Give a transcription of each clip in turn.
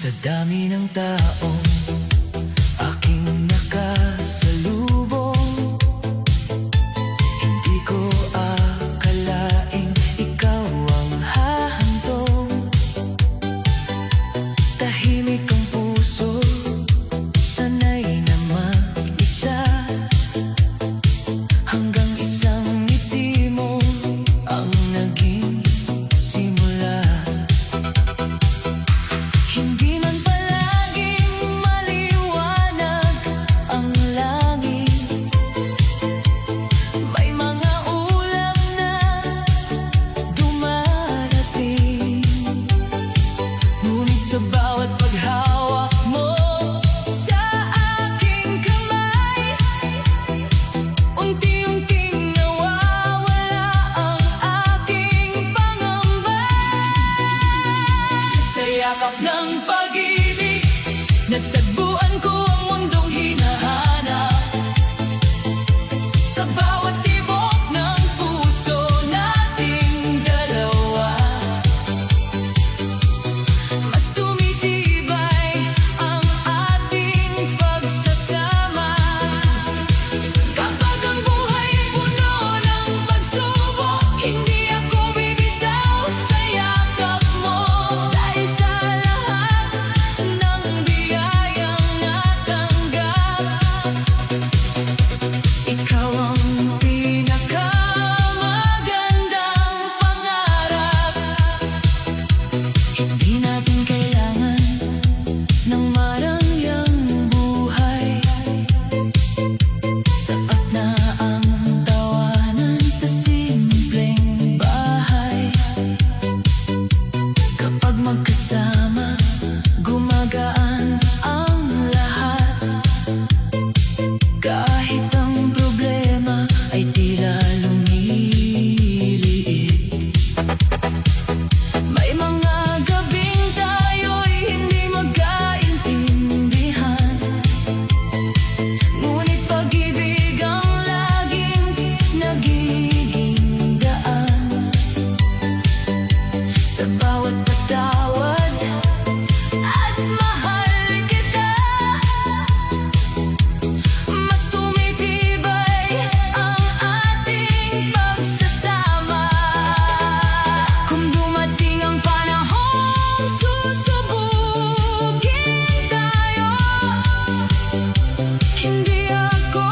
Sa dami ng taong aking nakasalubong, hindi ko akalaing ikaw ang hahantong. Tahimik ang puso, sanay na mag-isa, hanggang isang ngiti mo ang naging simula. Hindi man palaging maliwanag ang langit, may mga ulap na dumarating. Ngunit sa bawat paghawak mo sa aking kamay, unti-unting nawawala ang aking pangamba. Sa yakap ng pag-ibig, nagtagpuan ko ang mundong hinahanap. Sa bawat tibok ng puso nating dalawa, mas tumitibay ang ating pagsasama. Kapag ang buhay puno ng pagsubok, hindi ako bibitaw sa yakap mo. Dahil sa lahat ng biyayang natanggap, ikaw ang pinakamagandang pangarap. Hindi natin kailangan ng marangyang buhay, sapat na ang tawanan sa simpleng bahay. Kapag magkasama, gumagaan ang lahat. Kahit ang problema ay tila lumiliit. May mga gabing tayo'y hindi magkaintindihan, ngunit pag-ibig ang laging nagiging daan. Sa bawat patawad at mahal kita, mas tumitibay ang ating pagsasama. Kung dumating ang panahong susubugin tayo, hindi ako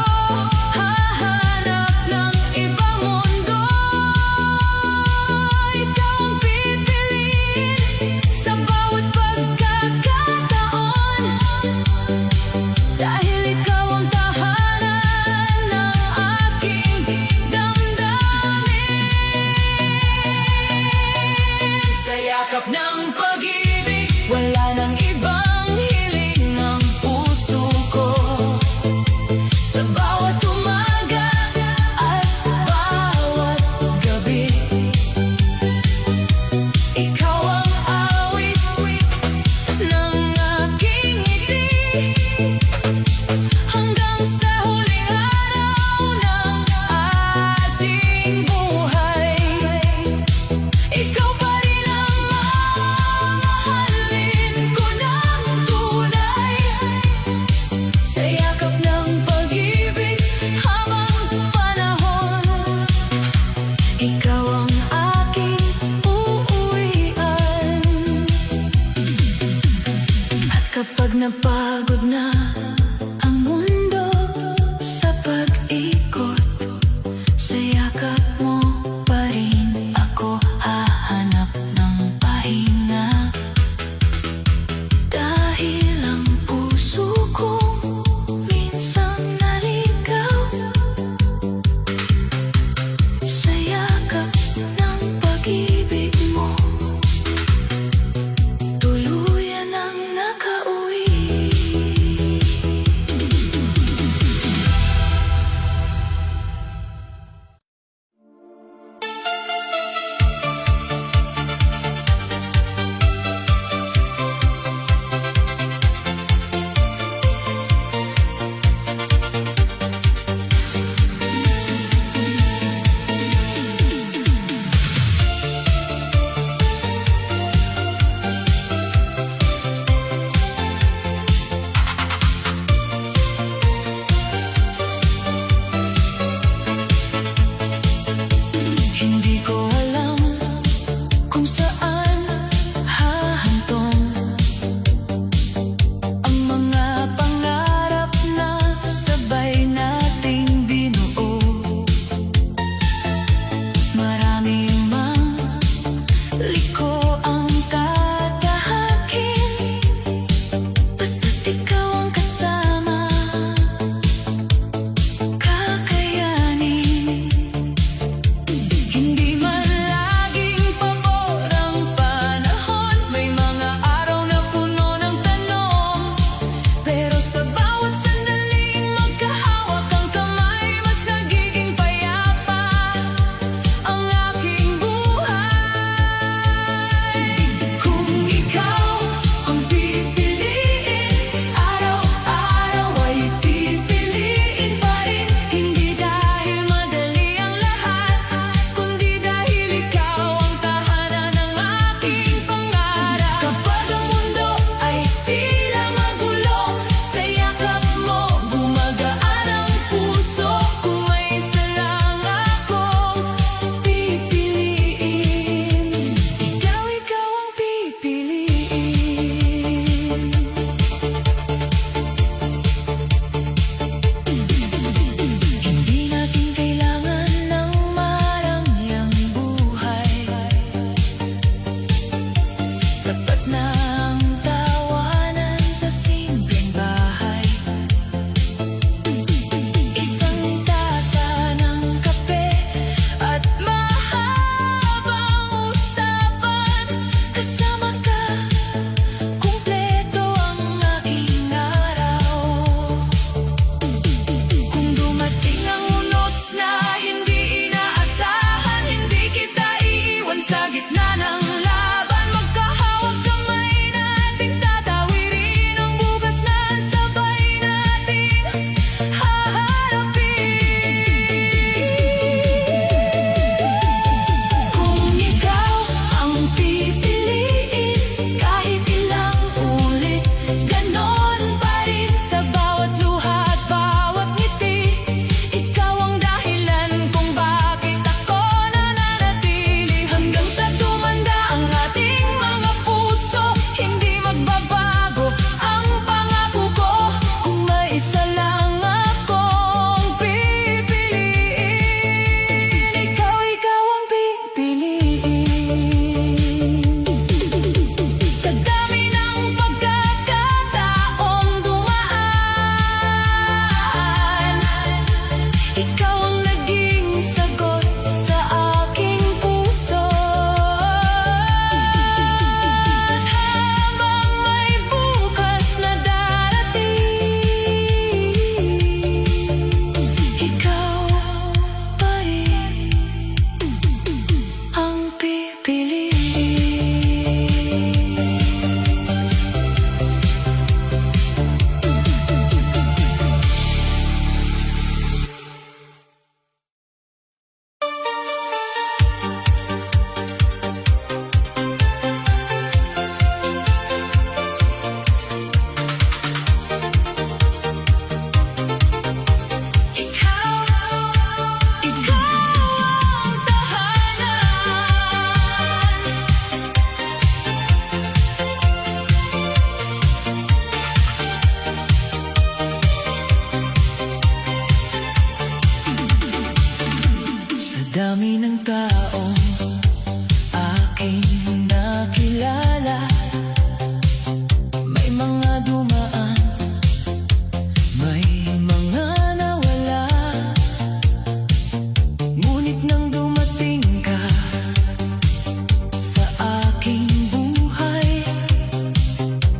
hahanap ng ibang mundo. Ikaw ang pipiliin sa bawat pagkakataon, dahil ikaw ang tahanan ng aking damdamin. Sa yakap ng pag-ibig, wala nang ibang hiling ang puso ko. Sa bawat umaga at bawat gabi, ikaw ang awit ng aking ngiti, hanggang sa huling araw ng ating buhay. Ikaw pa rin ang mamahalin ko ng tunay. Sa yakap ng pag-ibig habang panahon, ikaw ang aking uuwian. At kapag napagod na ang mundo sa pag-ikot, sa yakap mo pa rin ako hahanap ng pahinga. Dahil ang puso ko minsan naligaw, sa yakap ng pag-ibig mo, tuluyan ang nakauwi.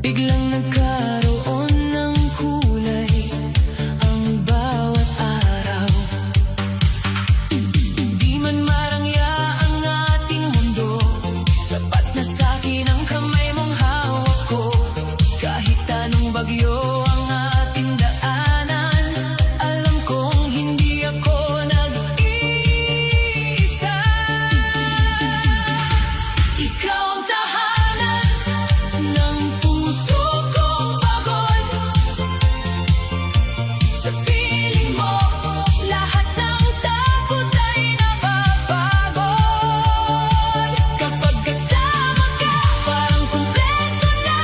Biglang nagkaroon ng kulay ang bawat araw. Di man marangya ang ating mundo, sapat na sa'kin ang kamay mong hawak ko. Kahit anong bagyo ang ating daanan, alam kong hindi ako nag-iisa. Ikaw ang tahanan ng puso kong pagod. Sa piling mo, lahat ng takot ay napapagod. Kapag kasama ka, parang kumpleto na.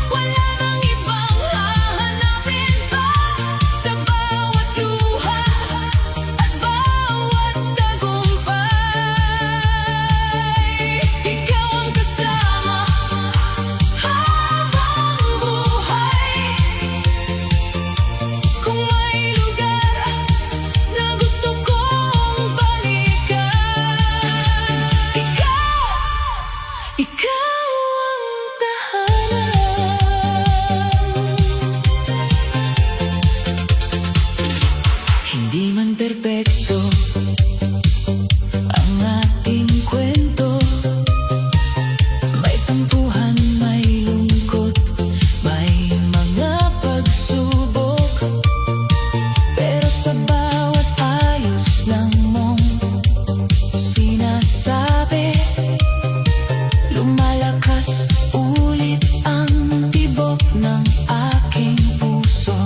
Wala nang ibang hahanapin pa. Sa bawat luha at bawat tagumpay, ikaw ang kasama habang buhay. Kung may lugar na gusto kong balikan, ikaw ang tahanan. Hindi man perpekto ang ating kwento, may tampuhan, may lungkot, may mga pagsubok. Pero sa bawat ayos ng mong sinasabi, lumalakas ulit ang tibok ng aking puso.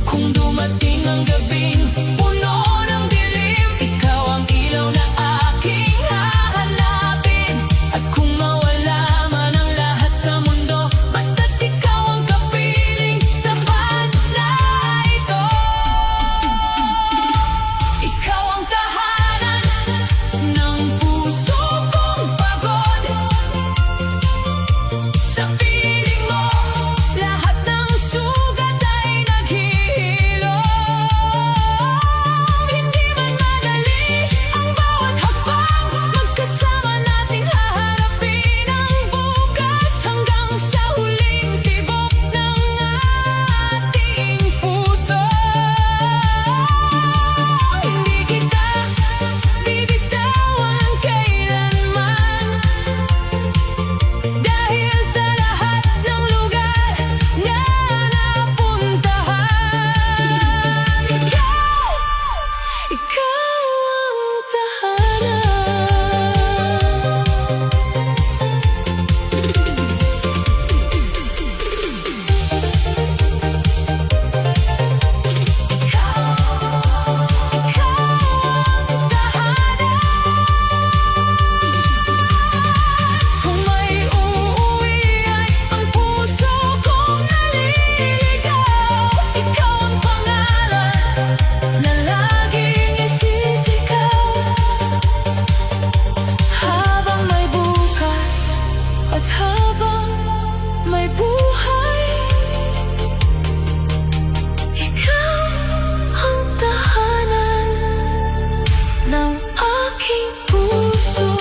Kung dumating ang gabing puno ng dilim, ikaw ang ilaw na aking hahanapin. At kung mawala man ang lahat sa mundo, basta't ikaw ang kapiling, sapat na ito. Ikaw ang tahanan ng puso kong pagod. Sa piling mo, lahat ng sugat ay naghihilom. Hindi man madali ang bawat hakbang, magkasama nating haharapin ang bukas hanggang sa huling tibok ng ating puso. Hindi kita bibitawan kailanman, dahil sa lahat ng lugar na napuntahan, ikaw ang Kung may uuwi ay ang puso kong naliligaw. Ikaw ang pangalan na laging isisigaw. Habang may bukas at habang may buhay, ikaw ang tahanan ng aking puso.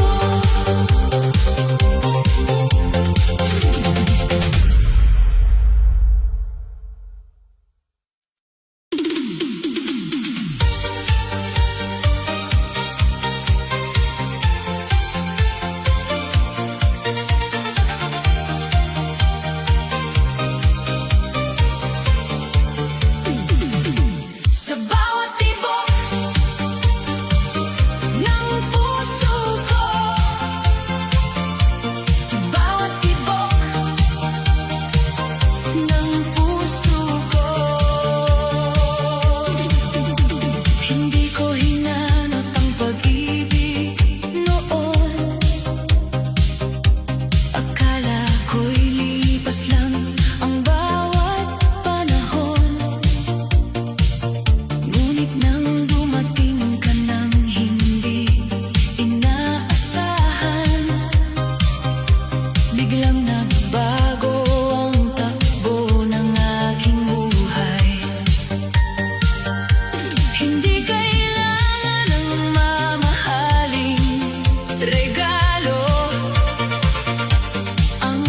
Sa bawat tibok ng puso ko, sa bawat tibok ng puso ko, hindi ko hinanap ang pag-ibig noon. Akala ko'y lipas lang ang bawat panahon. Ngunit nang dumating ka nang hindi inaasahan, biglang nagbago ang takbo ng aking buhay. Hindi kailangan ng mamahaling regalo, ang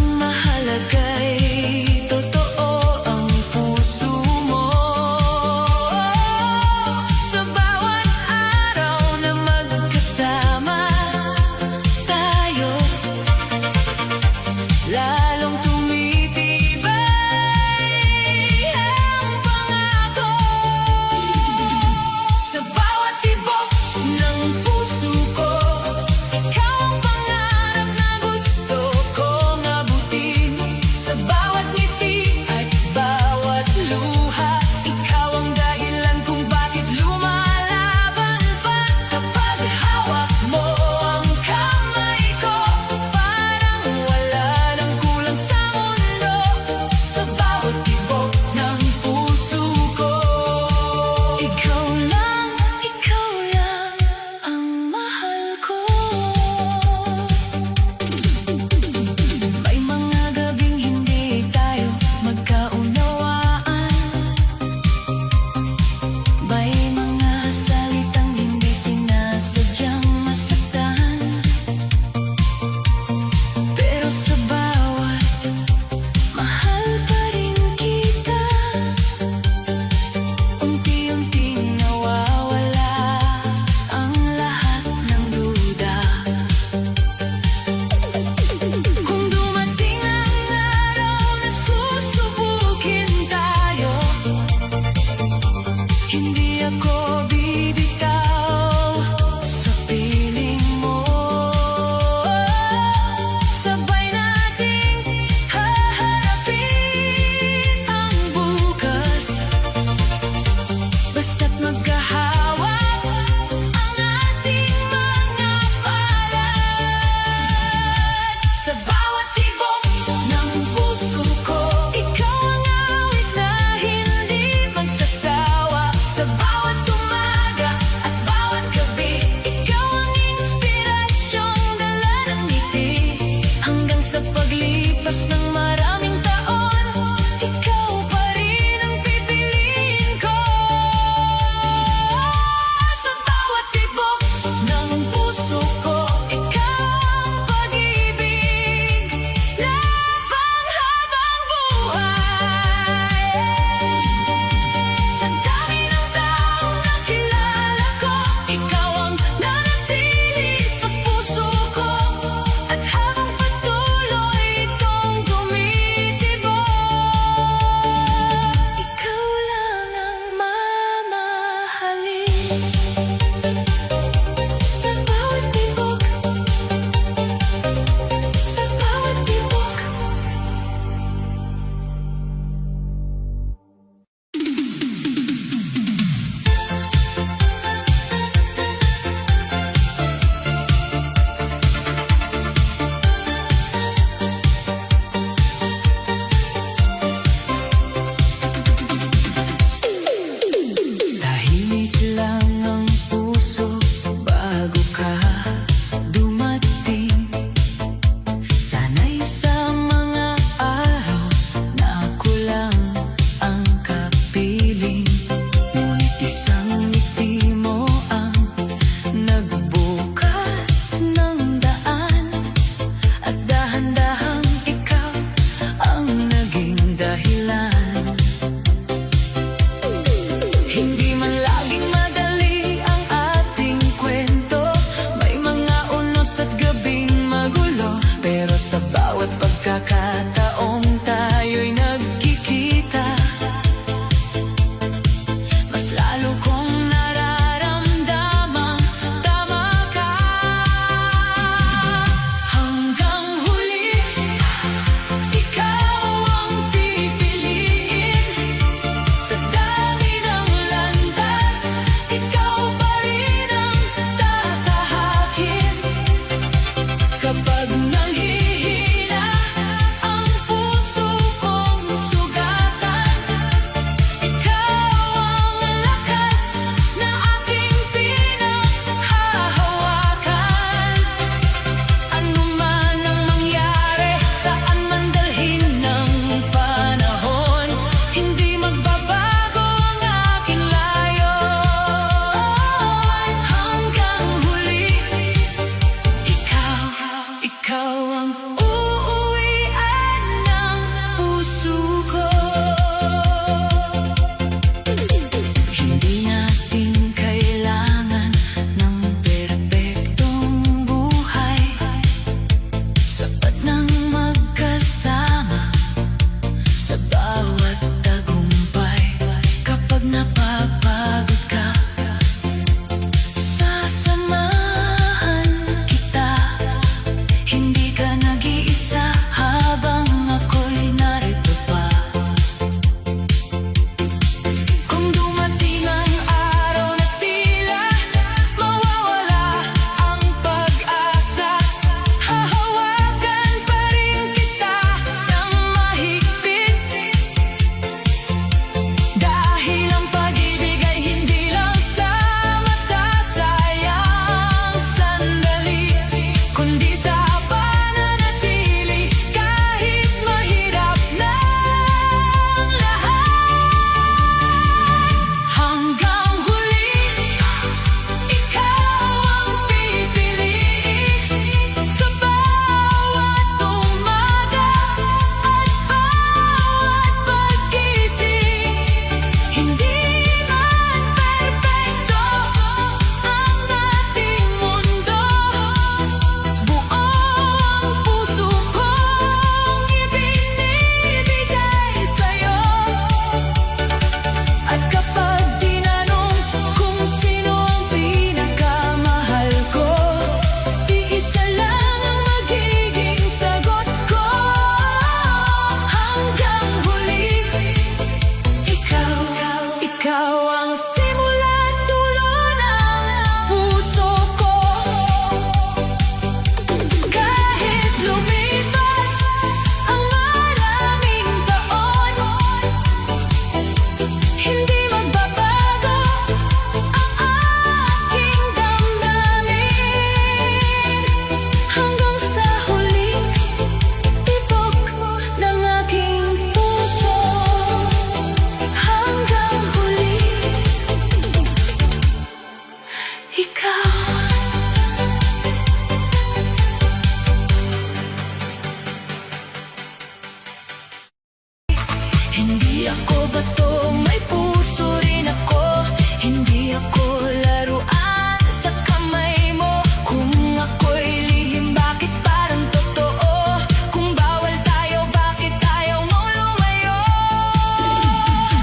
Hindi ako bato, may puso rin ako. Hindi ako laruan sa kamay mo. Kung ako'y lihim, bakit parang totoo? Kung bawal tayo, bakit tayo mo lumayo?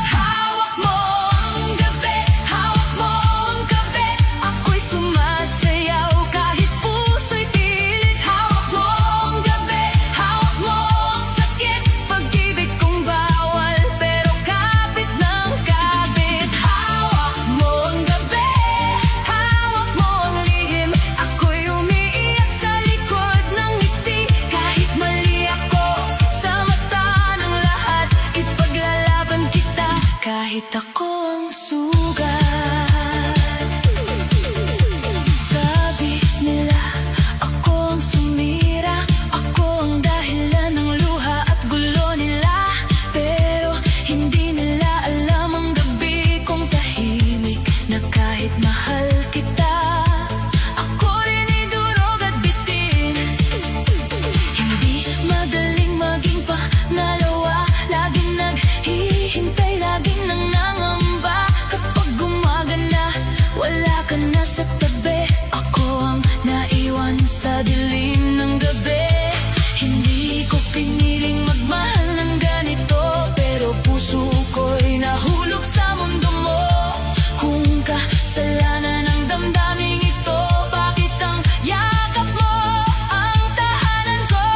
Hawak mo ang gabi, hawak mo ang gabi. Ako'y sumasayaw kahit puso'y pilit. Hawak mo ang gabi, hawak mo ang sakit. Pag-ibig kong bawal, pero kapit ng kapit. Hawak mo ang gabi, hawak mo ang lihim. Ako'y umiiyak sa likod ng ngiti. Kahit mali ako sa mata ng lahat, ipaglalaban kita kahit ako ang sugat. Sabi nila ako ang sumira, ako ang dahilan ng luha at gulo nila. Pero hindi nila alam ang gabi kong tahimik, na kahit mahal kita, ako rin idurog at bitin. Hindi madaling maging pangalawa, laging naghihintay, laging nangangamba. Kapag gumagana, wala ka na sa tabi. Ako ang naiwan sa dilim ng gabi. Hindi ko piniling magmahal ng ganito, pero puso ko'y nahulog sa mundo mo. Kung kasalanan ng damdaming ito, bakit ang yakap mo ang tahanan ko?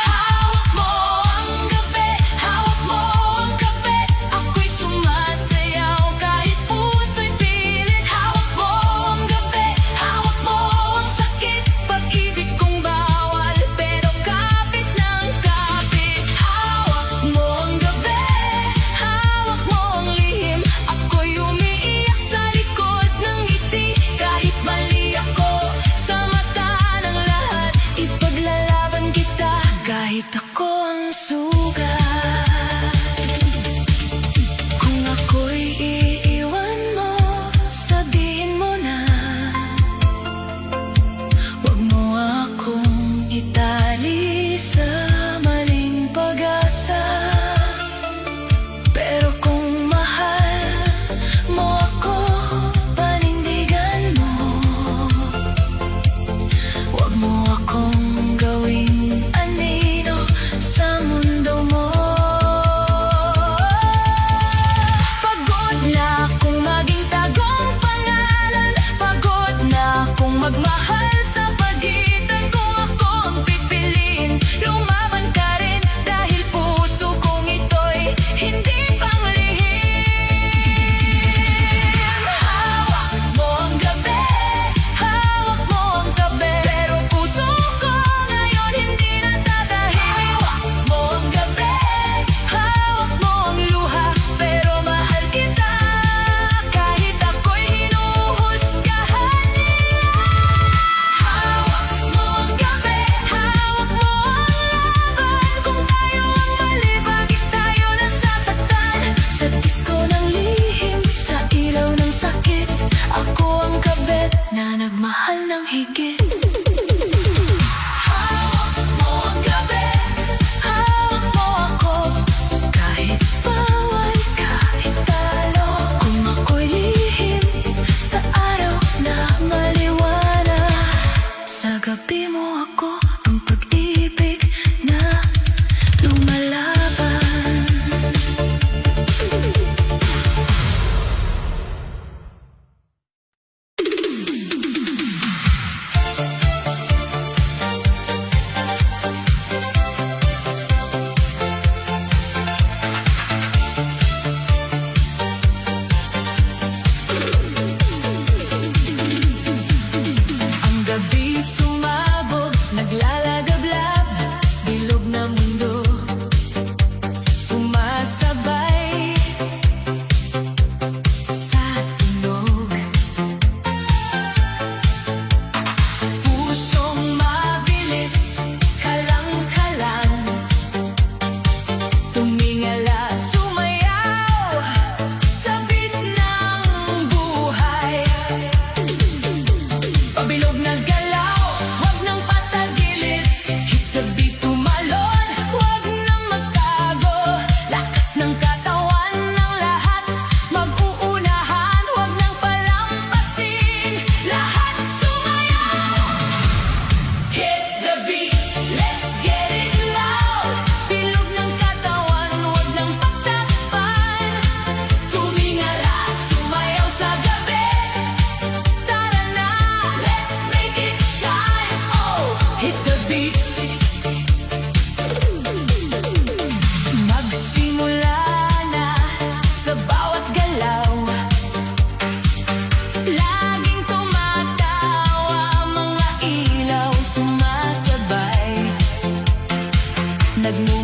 Hawak mo ang gabi, hawak mo ang gabi. Ako'y sumasayaw kahit puso'y pilit. Hawak mo ang gabi, hawak mo ang sakit. Pag-ibig kong bawal, pero kapit ng kapit. Hawak mo ang gabi, hawak mo ang lihim. Ako'y umiiyak sa likod ng ngiti. Kahit mali ako sa mata ng lahat, ipaglalaban kita kahit ako ang sugat. Kung ako'y iiwan mo, sabihin mo na. Huwag mo akong itali sa maling pag-asa. Pero kung mahal mo ako, panindigan mo. Huwag mo akong gawing anino sa mundo.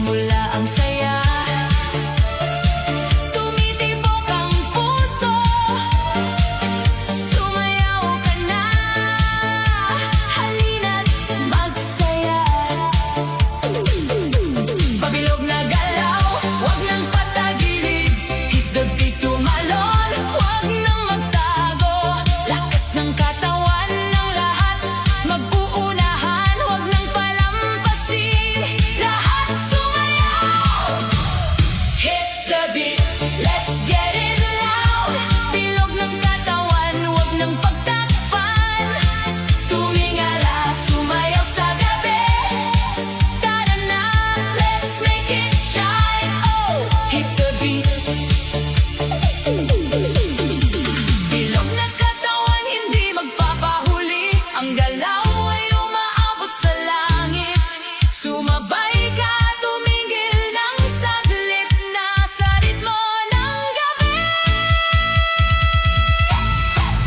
nagsisimula ang saya. Tumitibok ang puso, sumayaw ka na, halina't magsaya. Pabilog na galaw, wag nang patagilid, hit the beat, tumalon, wag nang magtago. Lakas ng katawan ng lahat, mag-uunahan, wag nang palampasin, lahat sumayaw. Hit the beat, let's get it loud. Bilog ng katawan, wag nang pagtakpan, tumingala, sumayaw sa gabi. Tara na, let's make it shine. Oh, hit the beat. Bilog na katawan, hindi magpapahuli, ang galaw ay umaabot sa langit. Sumabay ka, tumigil ng saglit, nasa ritmo ng gabi.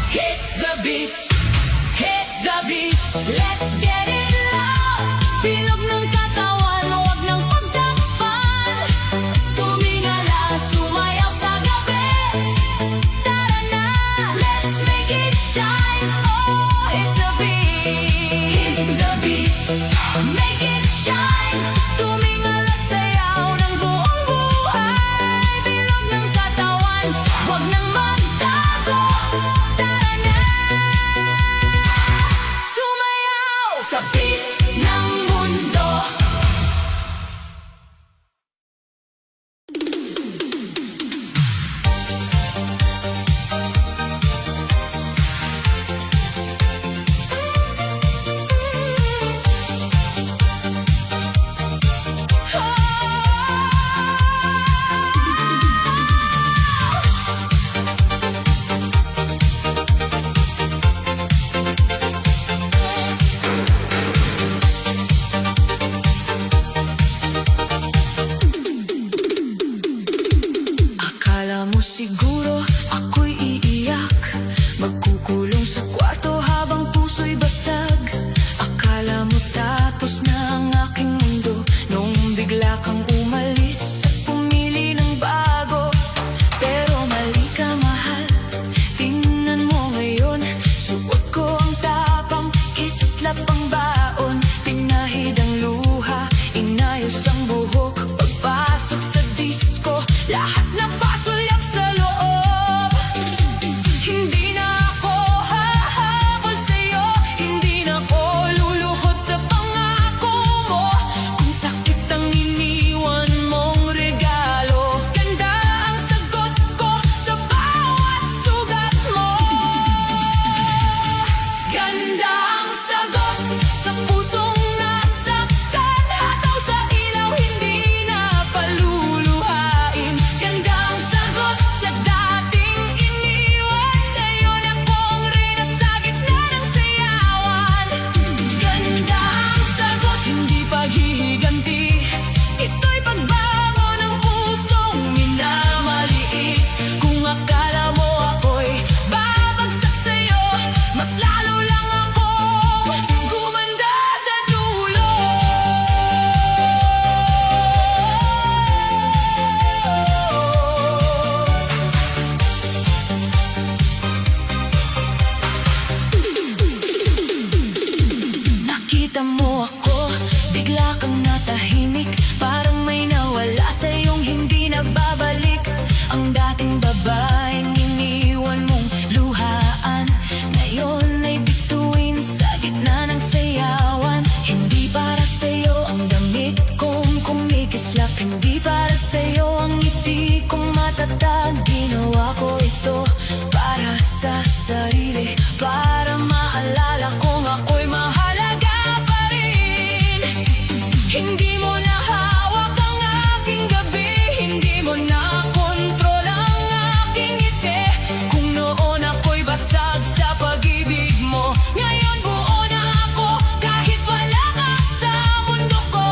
Hit the beat, hit the beat, let's get it loud. Bilog ng katawan, wag nang pagtakpan, tumingala, sumayaw sa gabi. Tara na, let's make it shine. Oh, hit the beat, make it shine. Tumingala't sayaw ng buong buhay. Bilog ng katawan, wag nang magtago. Tara na, sumayaw sa beat ng mundo. Akala mo siguro ako'y iiyak, magkukulong sa kwarto habang puso'y basag. Akala mo tapos na ang aking mundo nung bigla kang umalis at pumili ng bago. Pero mali ka, mahal, tingnan mo ngayon, suot ko ang tapang, kislap ang baon, pinahid ang luha, inayos ang buhok, pagpasok sa disco, lahat na pasulyap sa loob. Hindi na ako hahabol sa'yo, hindi na ako luluhod sa pangako mo. Kung sakit ang iniwan mong regalo, ganda ang sagot ko sa bawat sugat mo. Ganda ang sagot sa pusong nasaktan, hataw sa ilaw, hindi na paluluhain. Ganda ang sagot sa dating iniwan, ngayon akong reyna sa gitna ng sayawan. Ganda ang sagot, hindi paghihiganti, ito'y pagbago ng pusong minamaliit. Kung akala mo ako'y babagsak sa'yo, mas lalo lang akong gumanda sa dulo. Nakita mo ako, bigla kang natahimik, parang may nawala sa iyong hindi na babalik. Ang dating babaeng iniwan mong luhaan, ngayon ay bituin sa gitna ng sayawan. Hindi para sa'yo ang damit kong kumikislap, hindi para sa'yo ang ngiti kong matatag. Ginawa ko ito para sa sarili, para maalala kong ako'y mahalaga pa rin. Hindi mo na hawak ang aking gabi, hindi mo na kontrol ang aking ngiti. Kung noon ako'y basag sa pag-ibig mo, ngayon buo na ako kahit wala ka sa mundo ko.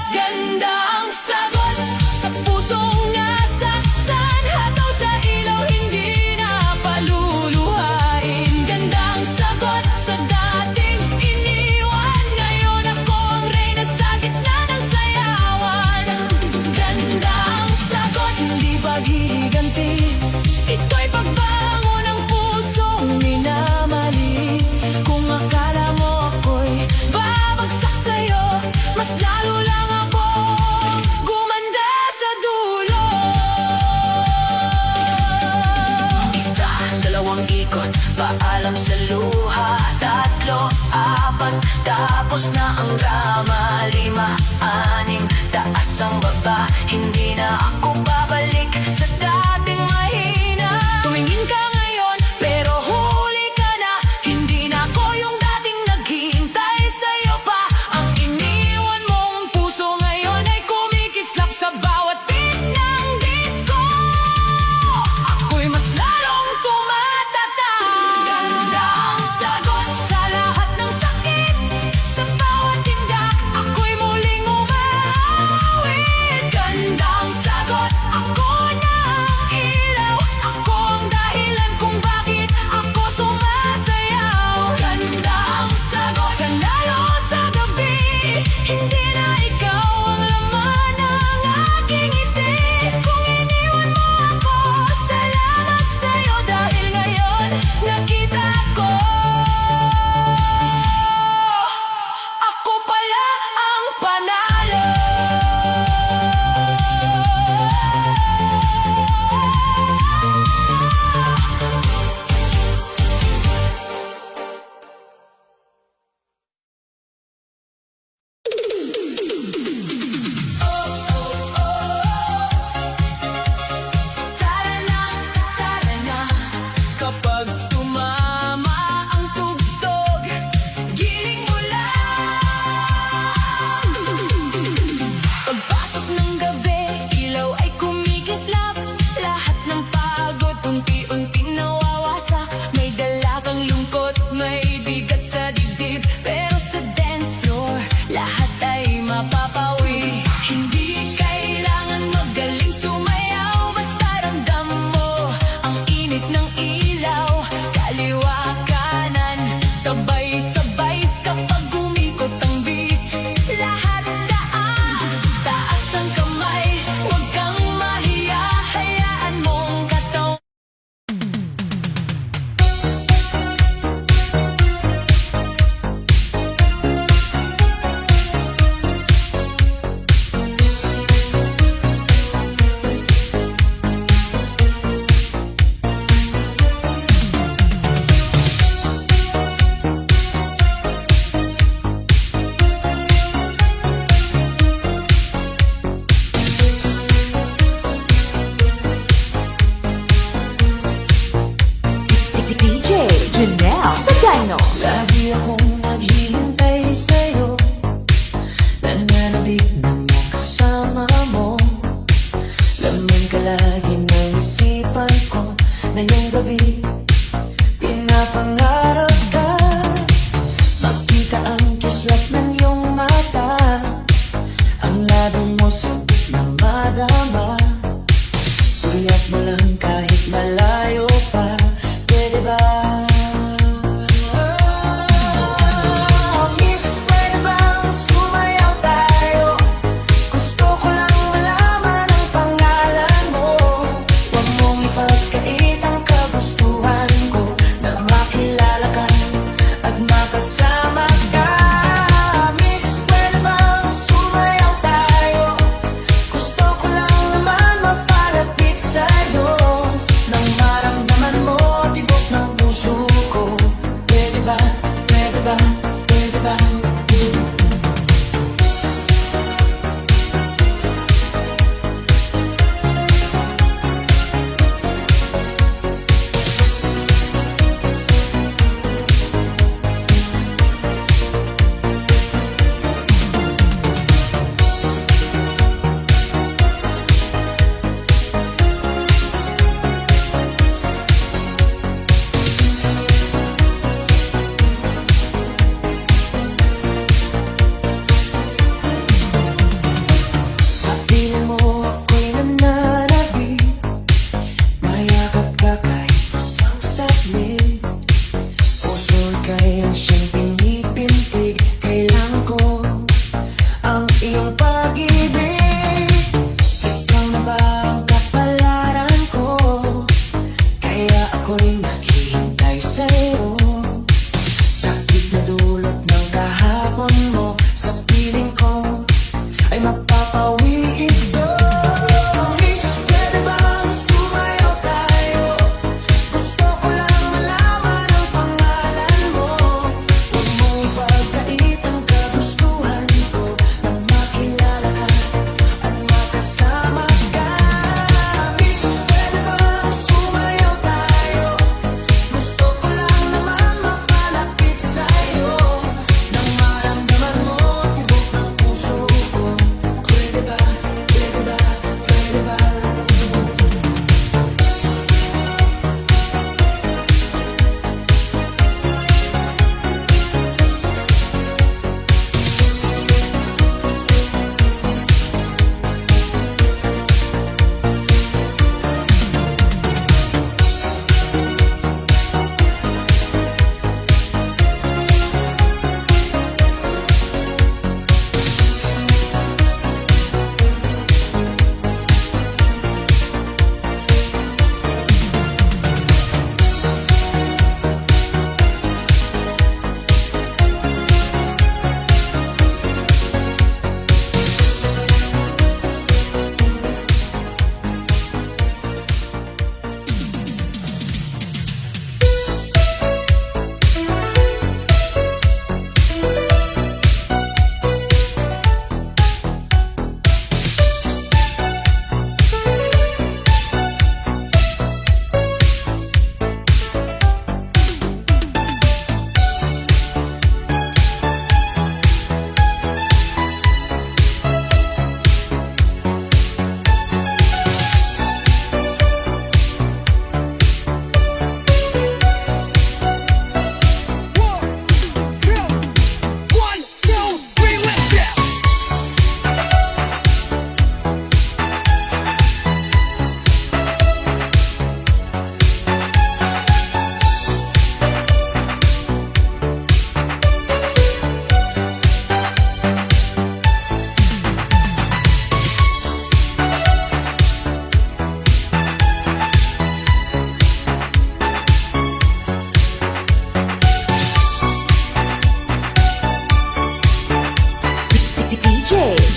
Ganda ang sagot sa pusong nasaktan, hataw sa ilaw, hindi na paluluhain. mas lalo lang ako gumanda sa dulo. Isa, dalawang ikot, paalam sa luha. Tatlo, apat, tapos na ang drama. Lima, anim, taas ang baba. Hindi na ako babalik sa dating mahina. Tumingin ka ngayon, pero huli ka na. Hindi na ako yung dating naghihintay sa'yo pa. Ang iniwan mong puso ngayon ay kumikislap sa bawat beat ng disco. Ako'y mas lalong tumatatak. Ganda ang sagot sa lahat ng sakit. Sa bawat tindak, ako'y muling umawit. Ganda ang sagot, ako na ang ilaw. Ako ang dahilan kung bakit ako sumasayaw. Ganda ang sagot, nanalo sa gabi. Hindi na ikaw ang laman ng aking ngiti. Kung iniwan mo ako, salamat sa'yo. Dahil ngayon, nakita ko ako pala ang panalo. Tara na, tara na. Kapag tumama ang tugtog, giling mo lang. Pagpasok ng gabi, ilaw ay kumikislap. Lahat ng pagod unti-unting nawawasak. May dala kang lungkot, may bigat sa dibdib. Pero sa dance floor, lahat ay mapapawi. Hindi kailangan magaling sumayaw. Basta ramdam mo ang init ng ilaw. Kaliwa, kanan, sabay-sabay kapag umikot ang beat. Lahat taas, taas ang kamay. Huwag kang mahiya, hayaan mong kataw. DJ Janelle Sagano. Lagi akong naghihintay sa'yo. Nananabik na makasama mo. Laman ka lagi ng isipan ko. Ngayong gabi, pinapangarap ka. Makita ang kislap ng iyong mata. Ang labi mo sabik na madama. Sulyap mo lang kahit malayo pa. Pwede ba? Miss, pwede bang sumayaw tayo? Gusto ko lang malaman ang pangalan mo.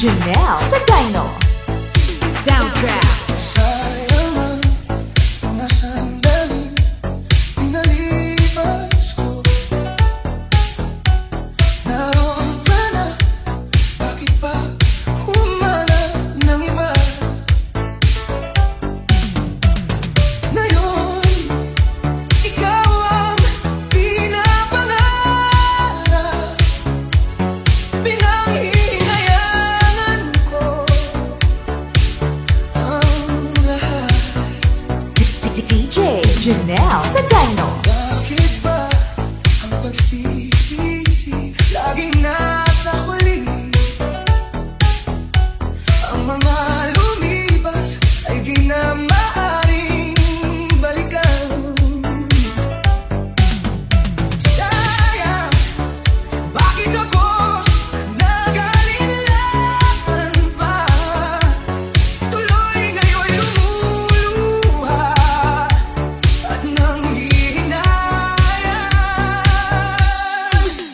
Janelle Sagayno. Soundtrack. Sayang ang mga sandaling pinalipas ko. Naroon ka na, bakit pa humanap ng iba? Ngayon, ikaw ang pinapangarap, pinanghihinayangan ko ang lahat. DJ Janelle Sagayno. Bakit ba ang pagsisisi laging nasa huli? Ang mga lumipas ay di na maaaring balikan. Sayang, bakit ako nag-alilangan pa? Tuloy ngayon lumuluha at nanghihinayang.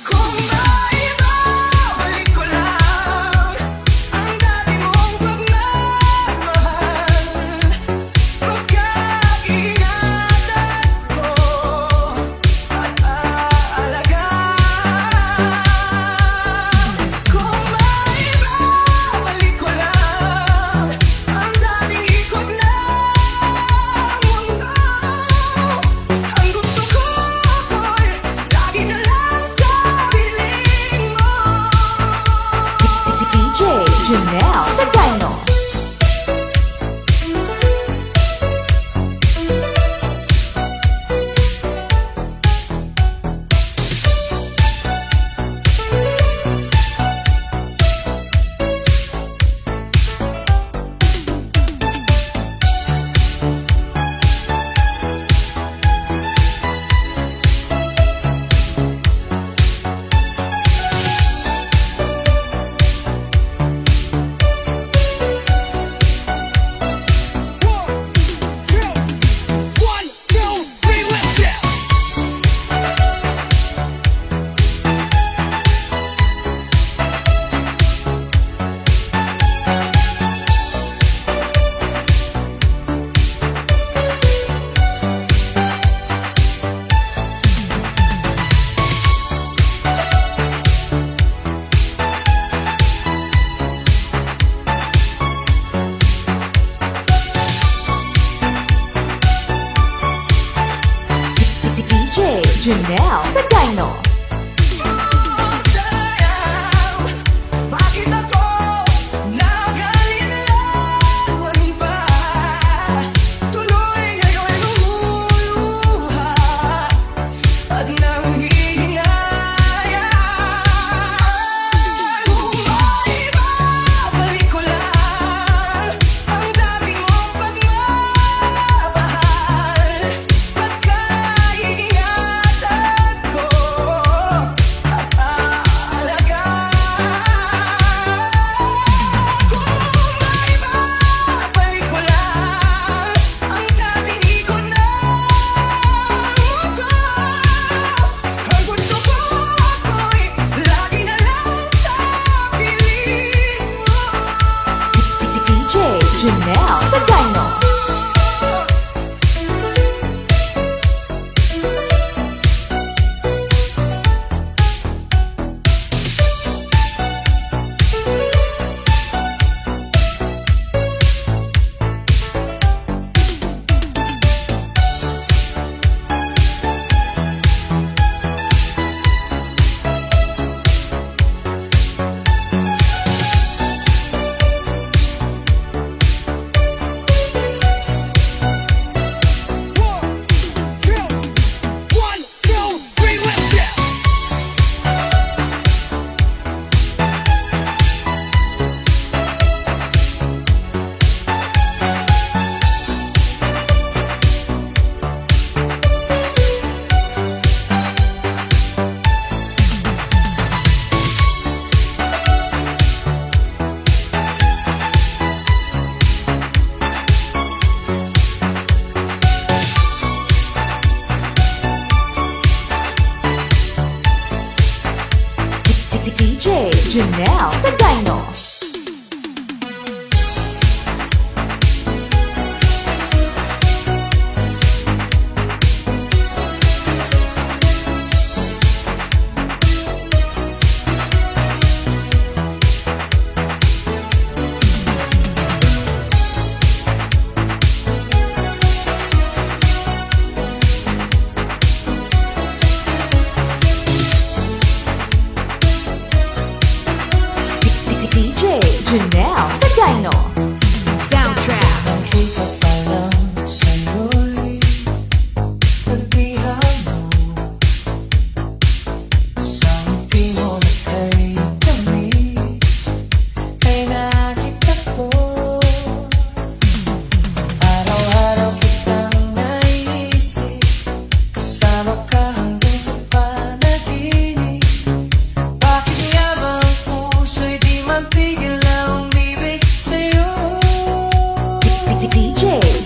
Kung maibabalik ko lang ang dati mong pagmamahal, pagkaingatan ko at aalagaan. Kung maibabalik ko lang ang dating ikot ng mundo, ang gusto ko ay lagi na lang sa piling mo. DJ Janelle Sagayno. One, two, three, let's go. DJ Janelle Sagayno. Sayang, bakit ako nag-alilangan pa? Tuloy ngayon lumuluha at nanghihinayang. Kung maibabalik ko lang ang dati mong pagmamahal, pagkaingatan ko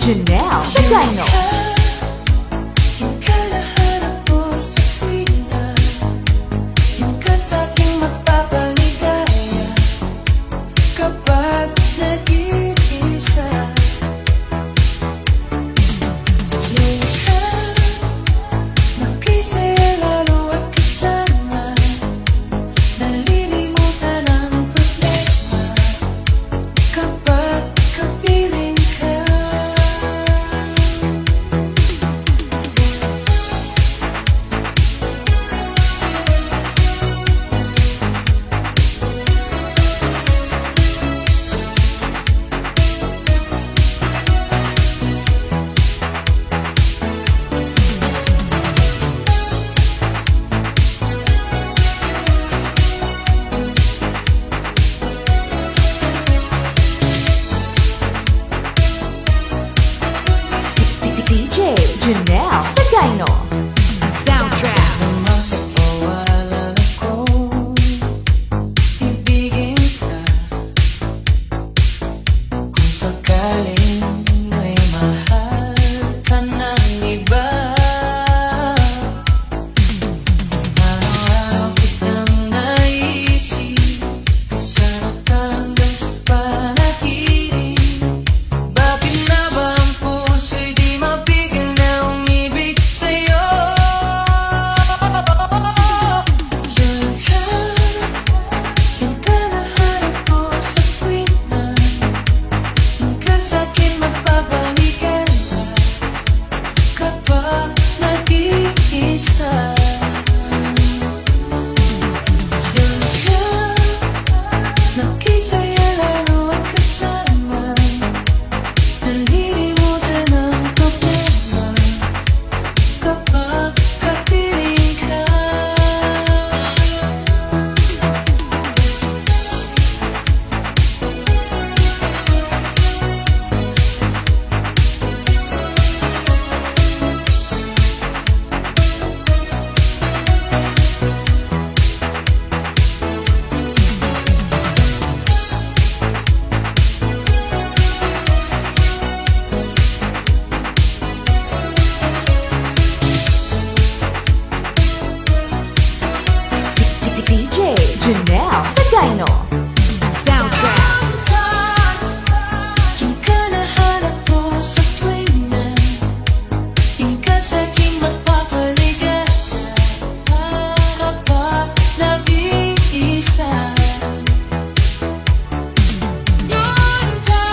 Janelle Sagayno. Yung kalaharap mo sa tuwing na yung ka sa'king magpapaligaya kapag nag-iisa. Yung ka nakisaya lalo at kasama, nalilimutan ang problema kapag kapiling ka. DJ Janelle Sagayno. Soundtrack. Mapapawalan ako, ibigin ka. Kung sakaling may mahal ka ng iba, araw-araw kitang naisip, kasama ka hanggang sa panaginip. Bakit na ba ang puso'y di mapigil na umibig sa'yo? Yan ka nahanap ko sa tuwing na yung ka sa'kin magpapalikan ka kapag nag-iisa. Yan ka nakisaya lalo at kasama, nalilimutan ang problema kapag kapiling ka. DJ Janelle Sagayno. Soundtrack. Yung ka nahanap ko sa tuwing na yung ka sa'king magpapaligaya kapag nag-iisa. Yun ka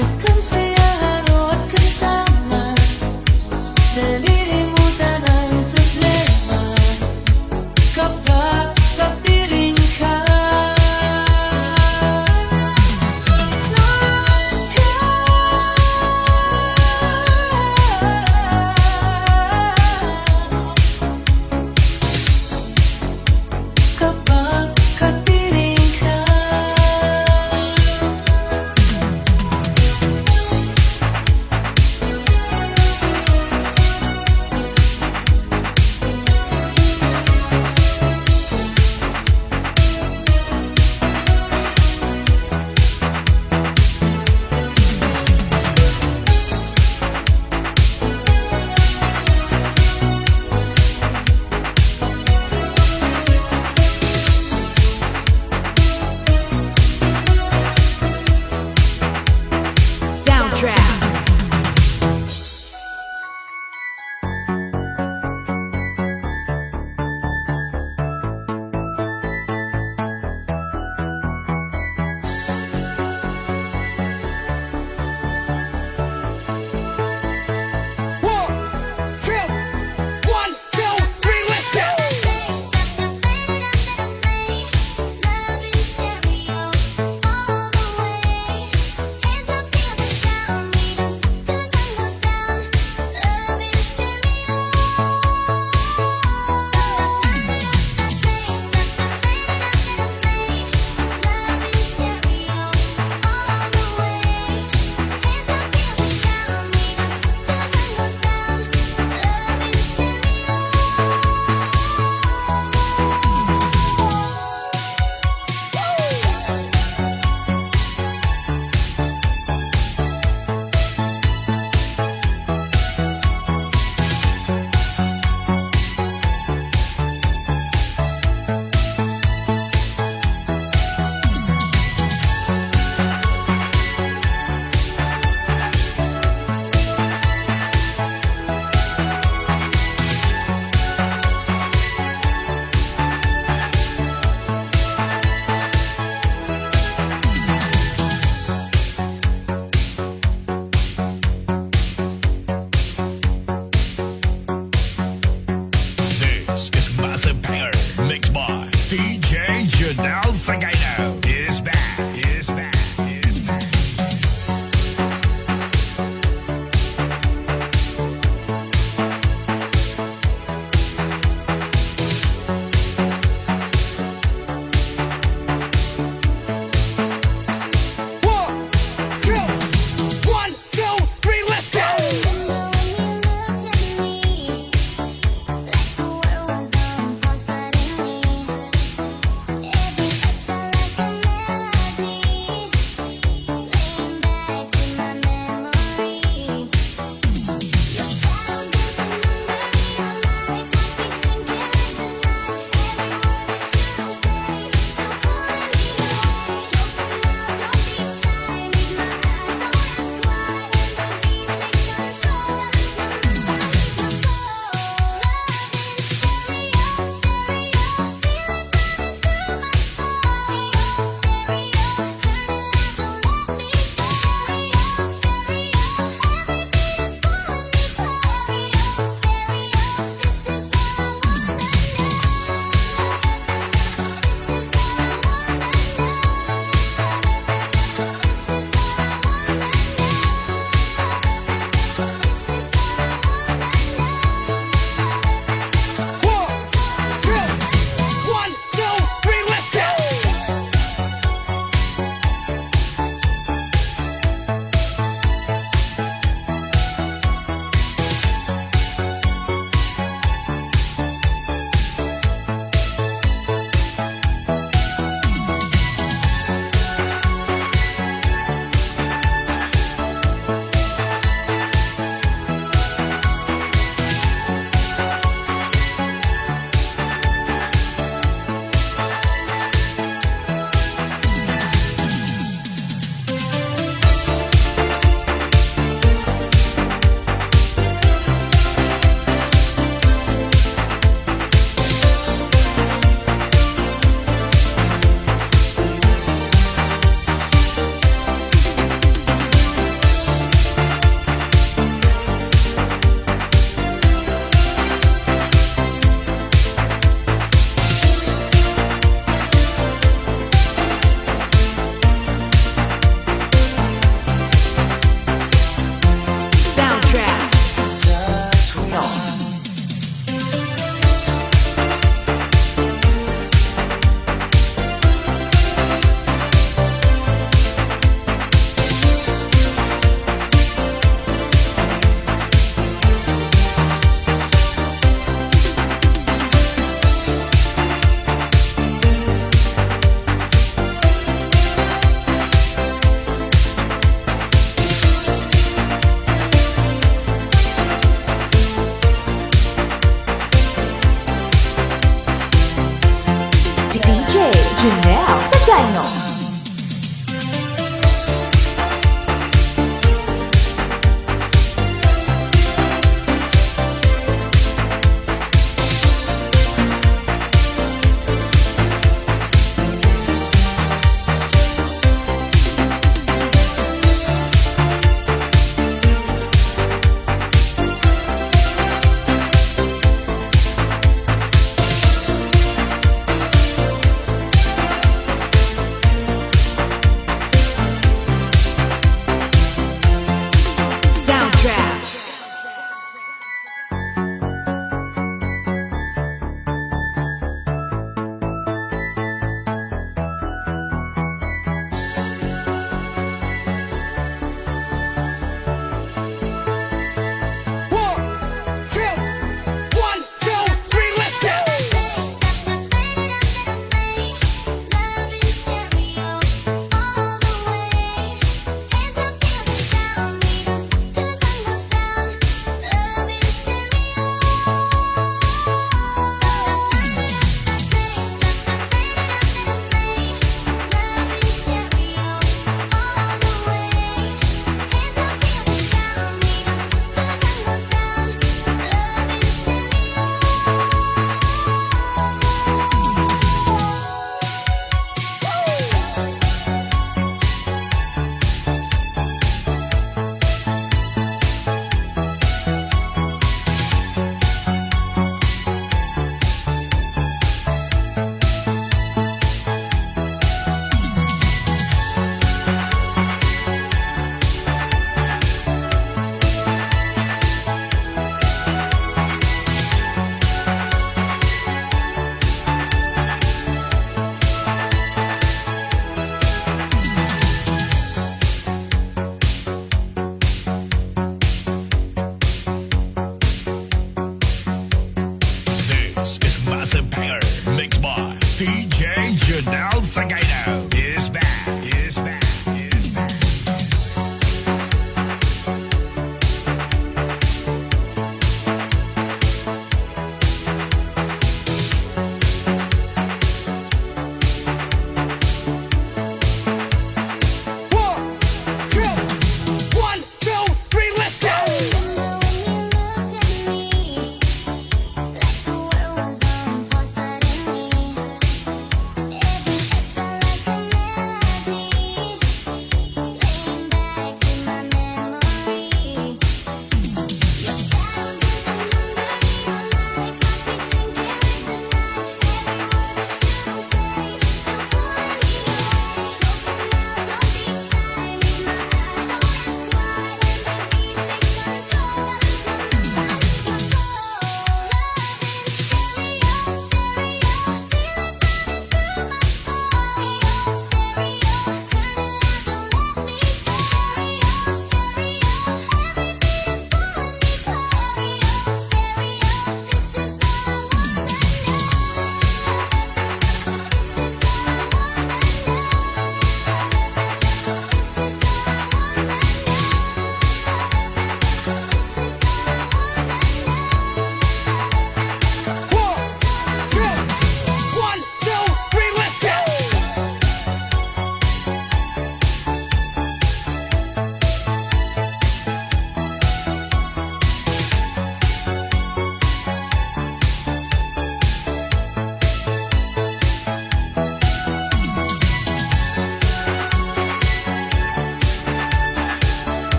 nagkansaya araw at kasama, nalilimutan ang problema kapag kapiling ka. Kapag kapiling ka. Soundtrack. Love in stereo all the way. Hands up, feel the sound.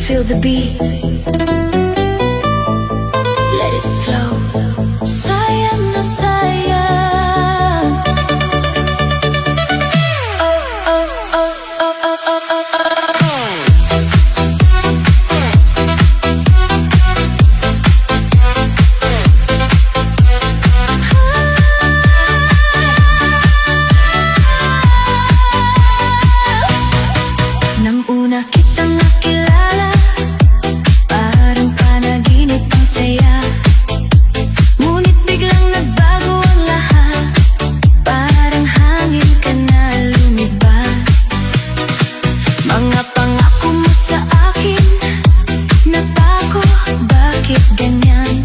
Feel the beat. Let it flow. Sayang na sayang. Oh, oh, oh, oh, oh, oh, oh, oh. Nang una kitang nakilala, parang panaginip ang saya. Ngunit biglang nagbago ang lahat, parang hangin ka na lumibad. Mga pangako mo sa akin, nabago, bakit ganyan?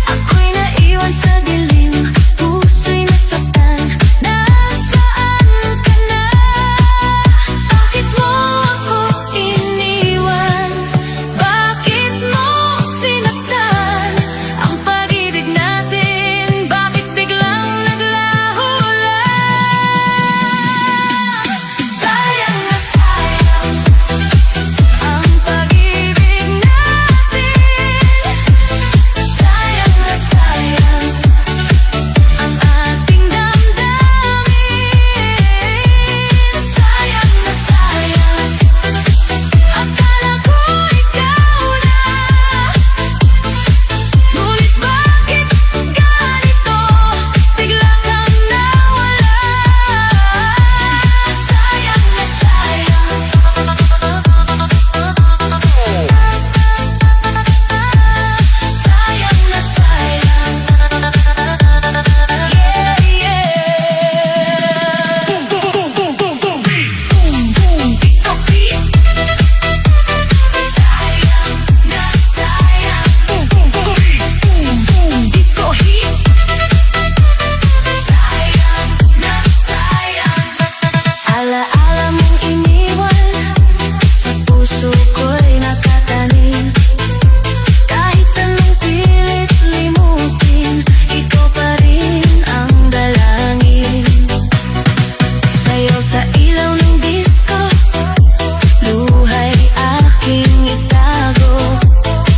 Ako'y naiwan sa dilim, puso'y nasaktan. Nasaan ka na? Bakit mo ako iniwan? Bakit mo sinaktan ang pag-ibig natin? Bakit biglang naglaho lang? Sayang na sayang ang pag-ibig natin. Sayang na sayang ang ating damdamin. Sayang na sayang, akala ko ikaw na. Ngunit bakit ganito? Bigla kang nawala. Sayang na sayang. Sayang na sayang. Yeah, yeah. Boom, boom, boom, boom, boom, boom. Boom, boom, ikaw beat. Sayang na sayang. Boom, boom, boom, boom, boom, disco hit. Sayang na sayang. Alaala mong iniwan, sa puso ko'y nakatanim. Kahit anong pilit limutin, ikaw pa rin ang dalangin. Sayaw sa ilaw ng disco, luhay aking itago.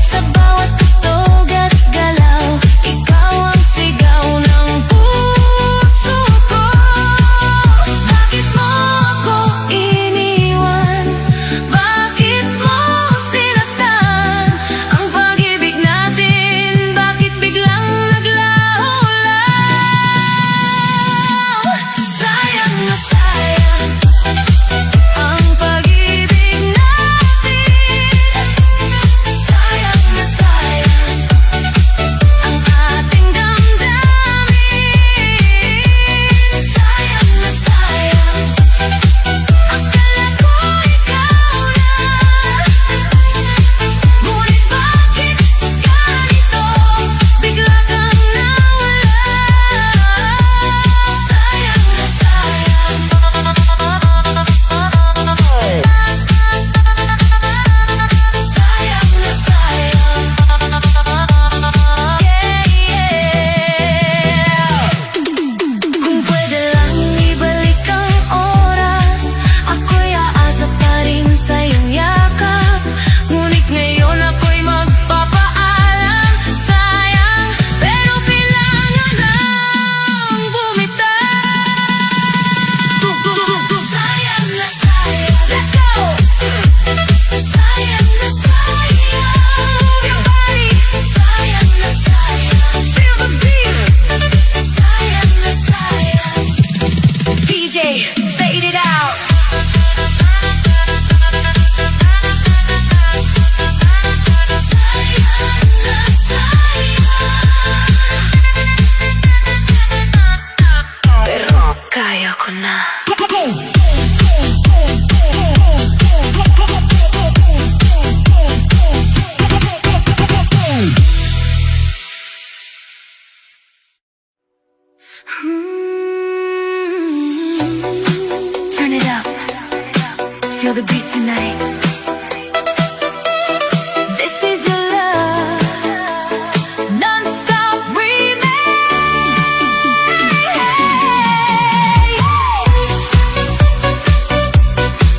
Sa bawat tugtog at galaw, ikaw ang sigaw ng puso ko. Bakit mo ako iniwan? Bakit mo sinaktan ang pag-ibig natin? Bakit biglang naglaho lang? Sayang na sayang ang pag-ibig natin. Sayang na sayang ang ating damdamin. Sayang na sayang, akala ko ikaw na. Ngunit bakit ganito? Bigla kang nawala. Sayang na sayang. Sayang na sayang. Yeah, yeah. Kung pwede lang ibalik ang oras, ako'y aasa pa rin sa iyong yakap. Ngunit ngayon ako'y magpapaalam. Sayang, pero kailangan nang bumitaw. Sayang na sayang. Let go. Sayang na sayang. Move your body. Sayang na sayang. Feel the beat. Sayang na sayang. DJ, fade it out. Sayang na sayang. Pero kaya ko na. Turn it up. Feel the beat tonight. This is your love, non-stop remix.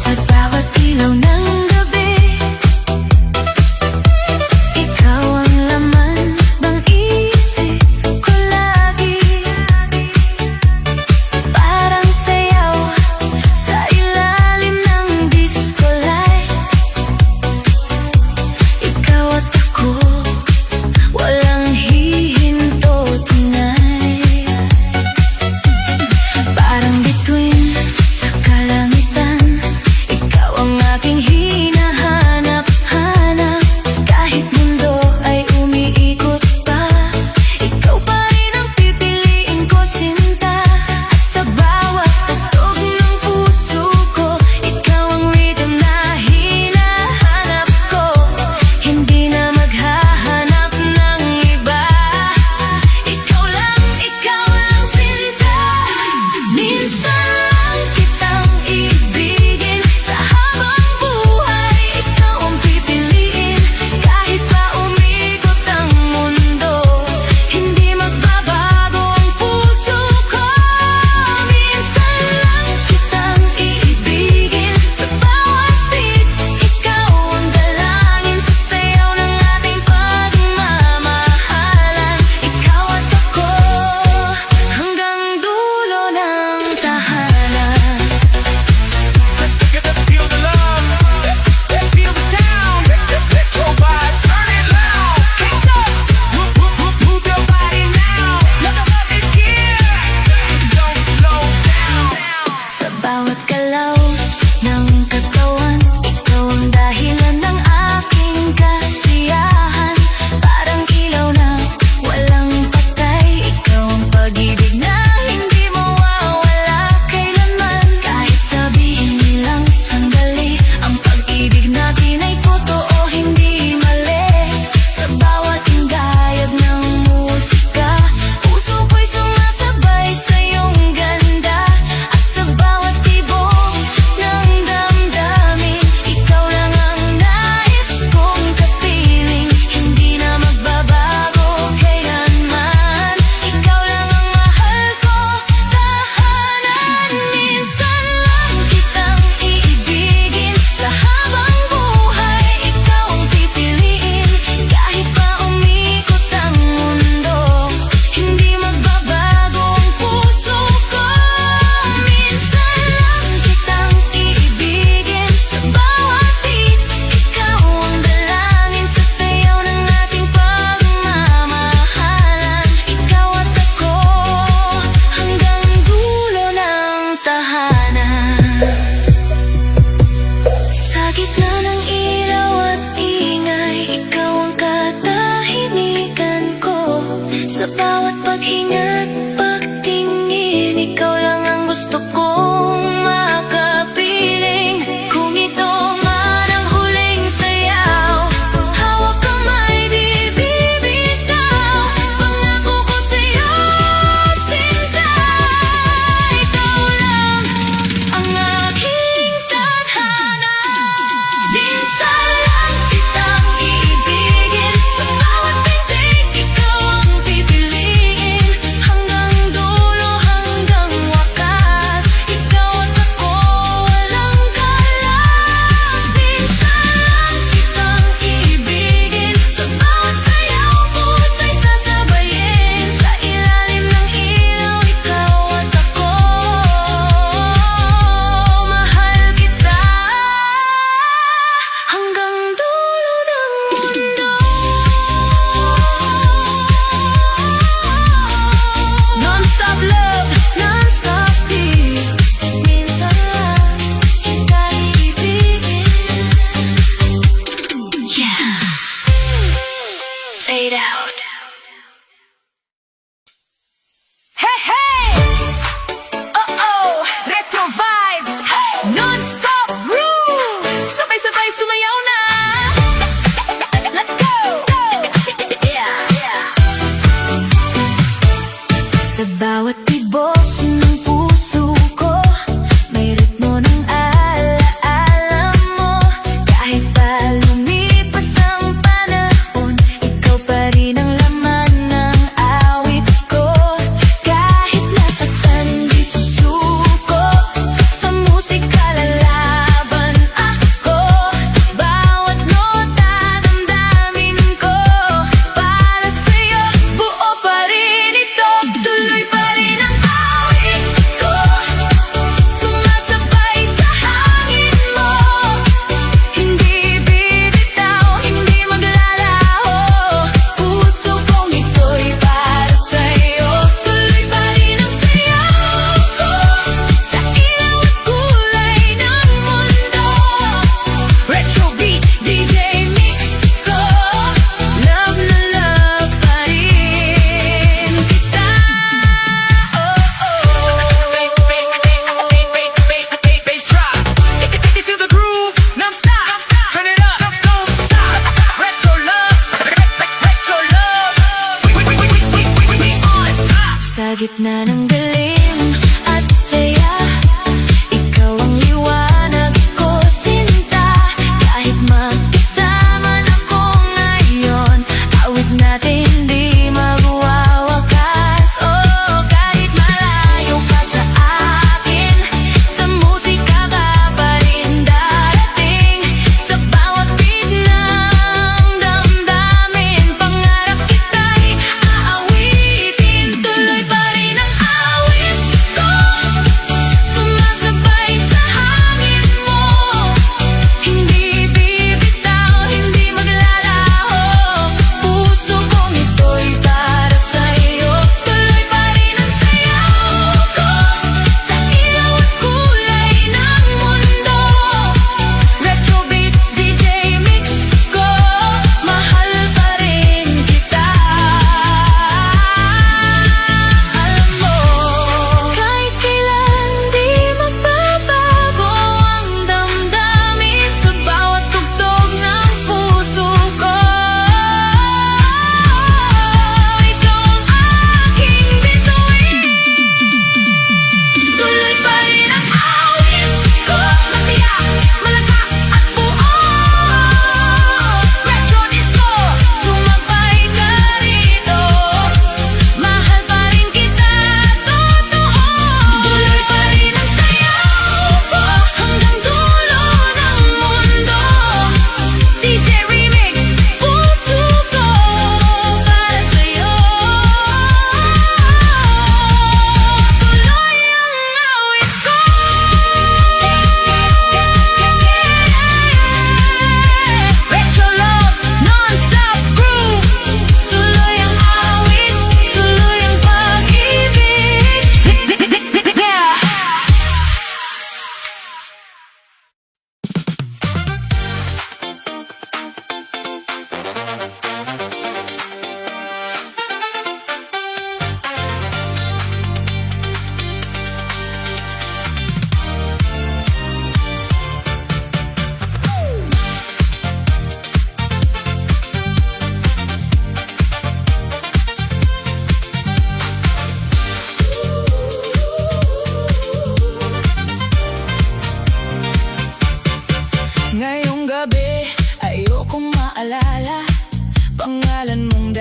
Sa bawat ilaw ng gabi,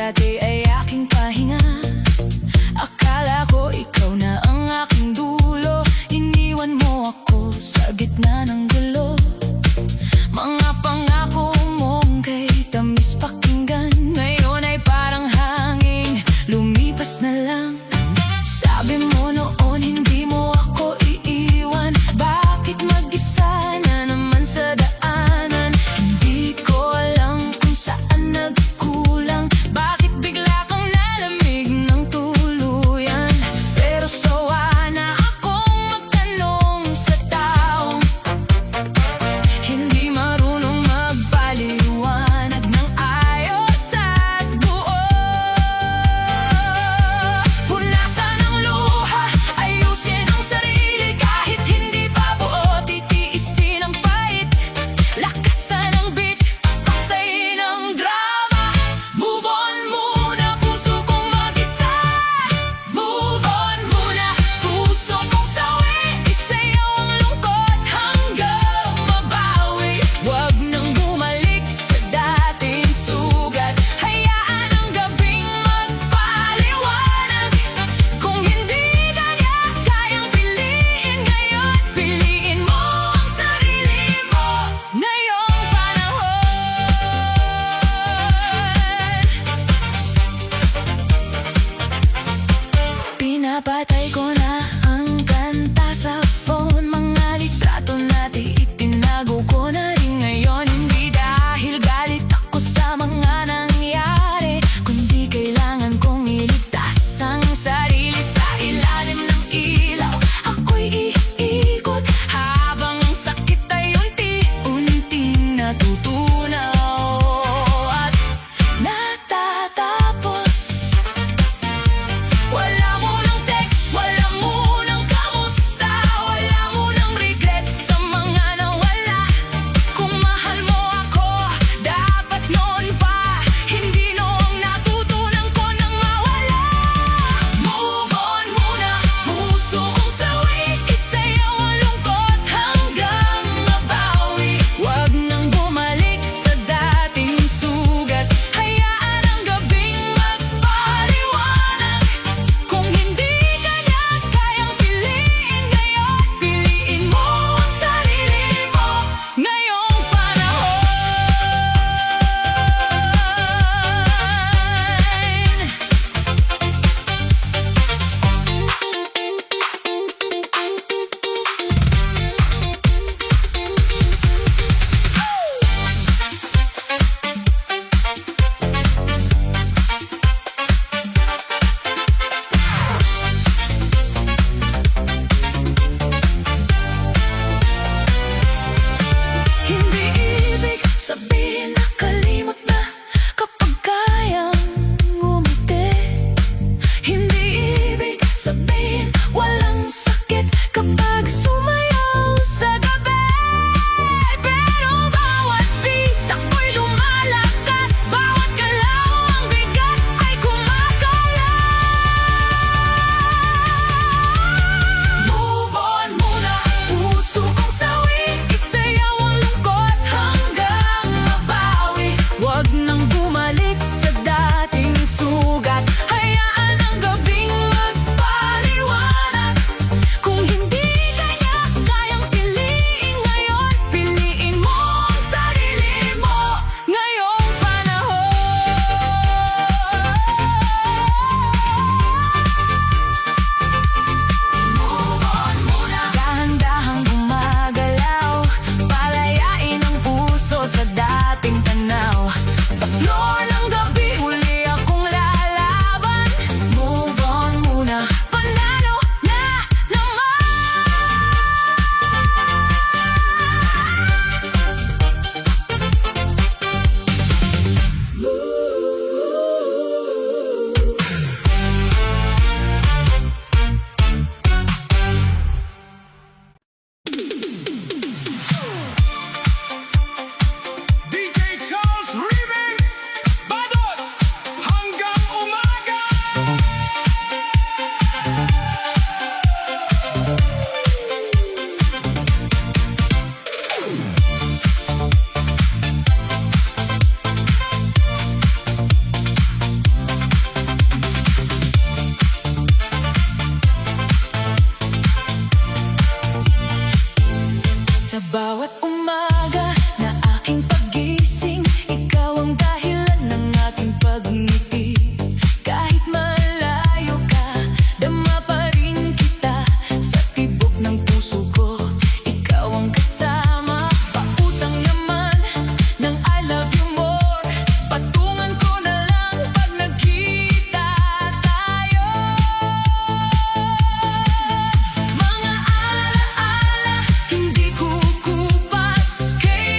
dati ay aking pahinga. Akala ko ikaw na ang aking dulo. Iniwan mo ako sa gitna ng gulo. Mga pangako mong kay tamis pakinggan, ngayon ay parang hangin, lumipas na lang. Sabi mo noon hindi mo ako iiwan, bakit mag-isa na naman sa daanan? Hindi ko alam kung saan nagkulang, bakit bigla kang nalamig ng tuluyan. Pero sawa na akong magtanong sa taong bawat umaga na aking pagising, ikaw ang dahilan ng aking pagngiti. Kahit malayo ka, dama pa rin kita sa tibok ng puso ko. Ikaw ang kasama, pautang naman ng I love you more. Patungan ko na lang pag nagkita tayo. Mga alaala, hindi kukupas kailan.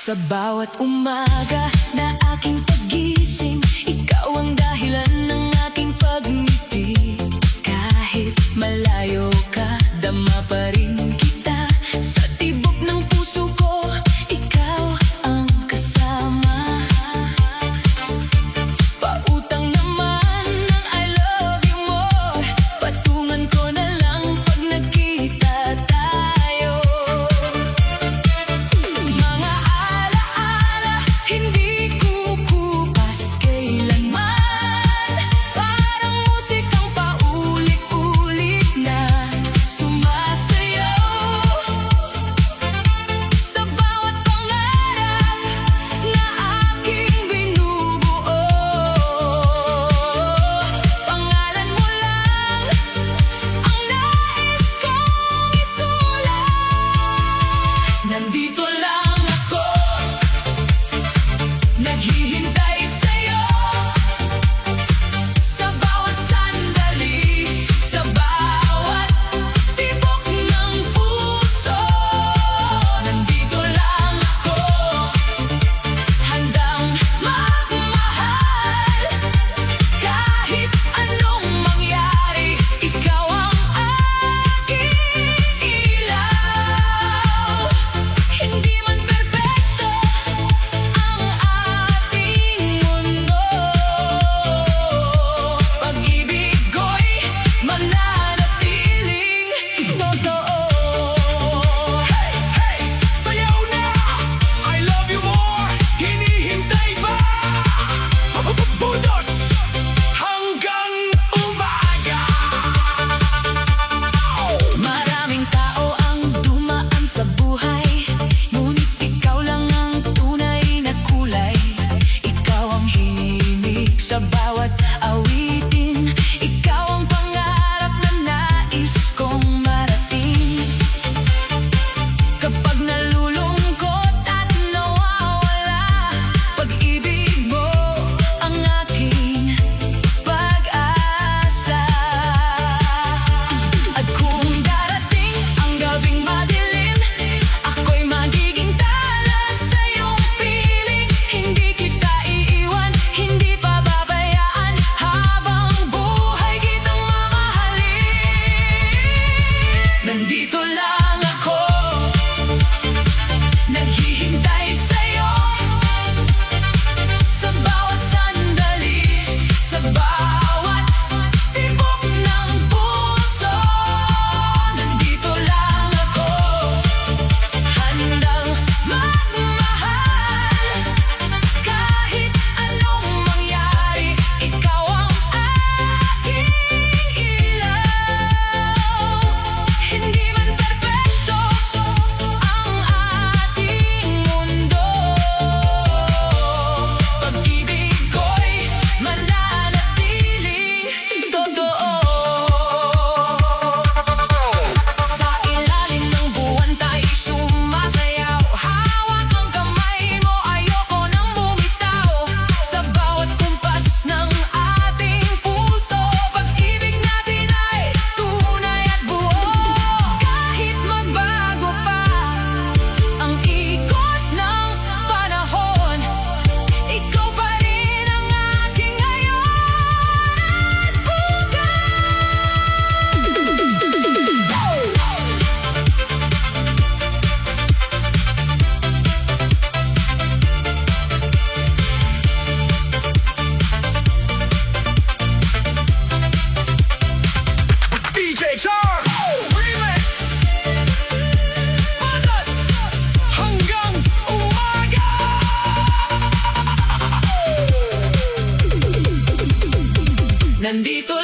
Sa bawat umaga na aking pagising, ikaw ang dahilan ng aking pagngiti. Kahit malayo ka, dama pa rin kita. Sa tibok ng puso ko, ikaw ang kasama. Pautang naman ng I love you more, patungan ko na lang pag nagkita tayo. Mga alaala, hindi kukupas kailanman. Parang musikang paulit-ulit na sumasayaw. Sa bawat pangarap na aking binubuo, pangalan mo lang ang nais kong isulat. Nandito lang ako, naghihintay sa'yo. Sa bawat sandali, sa bawat tibok ng puso. Nandito lang ako, handang magmahal. Kahit anong mangyari, ikaw ang aking ilaw. Hindi man perpekto ang ating mundo, pag-ibig ko'y mananatiling totoo. Hey, hey, sayaw na! I love you more, hinihintay pa! Budots hanggang umaga! Maraming tao ang dumaan sa buhay, ngunit ikaw lang ang tunay na kulay. Ikaw ang hinihinig sa bawat awitin, ikaw ang pangarap na nais kong marating. Kapag nalulungkot at nawawala, pag-ibig mo ang aking pag-asa. At kung darating ang gabing madilim, ako'y magiging tala sa iyong piling. Hindi kita iiwan, hindi pababayaan, habang buhay kitang mamahalin. Nandito lang ako, naghihintay sa'yo. Sa bawat sandali, sa bawat tibok ng puso. Nandito lang ako, handang magmahal. Kahit anong mangyari, ikaw ang aking ilaw. Hindi man perpekto ang ating mundo, pag-ibig ko'y mananatiling totoo. Sa ilalim ng buwan tayo'y sumasayaw, hawak ang kamay mo, ayoko nang bumitaw. Sa bawat kumpas ng ating puso, pag-ibig natin ay tunay at buo. Kahit magbago pa ang ikot ng panahon, ikaw pa rin ang aking ngayon at DJ Char Remix! Budots hanggang umaga! nandito